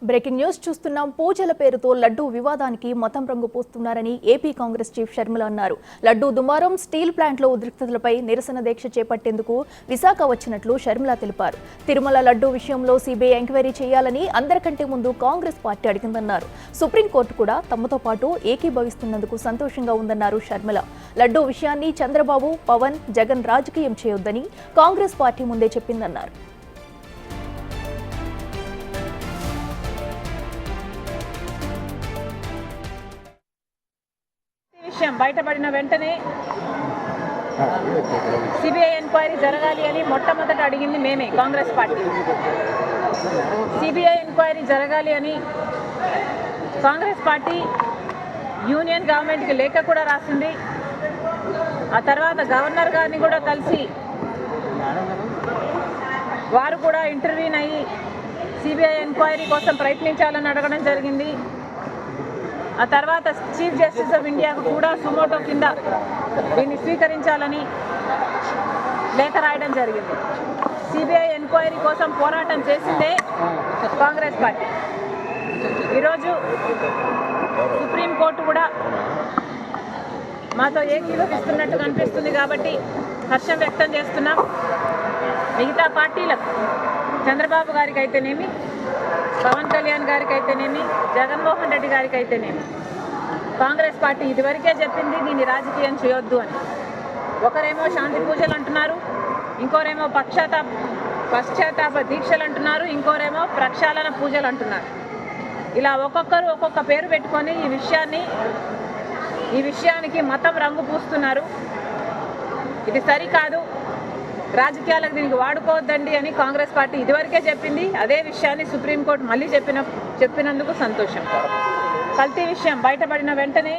Breaking news చూస్తున్నాం. పూజల పేరుతో లడ్డూ వివాదానికి మతం రంగు పూస్తున్నారని ఏపీ కాంగ్రెస్ చీఫ్ షర్మిల అన్నారు. లడ్డూ దుమారం స్టీల్ ప్లాంట్లో ఉద్రిక్తతలపై నిరసన దీక్ష చేపట్టేందుకు విశాఖ వచ్చినట్లు షర్మిల తెలిపారు. తిరుమల లడ్డూ విషయంలో సిబిఐ ఎంక్వైరీ చేయాలని అందరికంటే ముందు కాంగ్రెస్ పార్టీ అడిగిందన్నారు. సుప్రీంకోర్టు కూడా తమతో పాటు ఏకీభవిస్తున్నందుకు సంతోషంగా ఉందన్నారు షర్మిల. లడ్డూ విషయాన్ని చంద్రబాబు, పవన్, జగన్ రాజకీయం చేయొద్దని కాంగ్రెస్ పార్టీ ముందే చెప్పిందన్నారు. బయటపడిన వెంటనే సిబిఐ ఎంక్వైరీ జరగాలి అని మొట్టమొదట అడిగింది మేమే, కాంగ్రెస్ పార్టీ. సిబిఐ ఎంక్వైరీ జరగాలి అని కాంగ్రెస్ పార్టీ యూనియన్ గవర్నమెంట్కి లేఖ కూడా రాసింది. ఆ తర్వాత గవర్నర్ గారిని కూడా కలిసి వారు కూడా ఇంటర్వ్యూన్ అయ్యి సిబిఐ ఎంక్వైరీ కోసం ప్రయత్నించాలని అడగడం జరిగింది. ఆ తర్వాత చీఫ్ జస్టిస్ ఆఫ్ ఇండియాకు కూడా సుమోటో కింద దీన్ని స్వీకరించాలని లేఖ రాయడం జరిగింది. సిబిఐ ఎంక్వైరీ కోసం పోరాటం చేసిందే కాంగ్రెస్ పార్టీ. ఈరోజు సుప్రీంకోర్టు కూడా మాతో ఏకీభవిస్తున్నట్టు కనిపిస్తుంది కాబట్టి హర్షం వ్యక్తం చేస్తున్నాం. మిగతా పార్టీలకు, చంద్రబాబు గారికి అయితేనేమి, పవన్ కళ్యాణ్ గారికి అయితేనేమి, జగన్మోహన్ రెడ్డి గారికి అయితేనేమి, కాంగ్రెస్ పార్టీ ఇదివరకే చెప్పింది దీన్ని రాజకీయం చేయొద్దు అని. ఒకరేమో శాంతి పూజలు అంటున్నారు, ఇంకోరేమో పశ్చాత్తాప దీక్షలు అంటున్నారు, ఇంకోరేమో ప్రక్షాళన పూజలు అంటున్నారు. ఇలా ఒక్కొక్కరు ఒక్కొక్క పేరు పెట్టుకొని ఈ విషయానికి మతం రంగు పూస్తున్నారు. ఇది సరికాదు, రాజకీయాలకు దీనికి వాడుకోవద్దండి అని కాంగ్రెస్ పార్టీ ఇదివరకే చెప్పింది. అదే విషయాన్ని సుప్రీంకోర్టు మళ్ళీ చెప్పినందుకు సంతోషం. కల్తీ విషయం బయటపడిన వెంటనే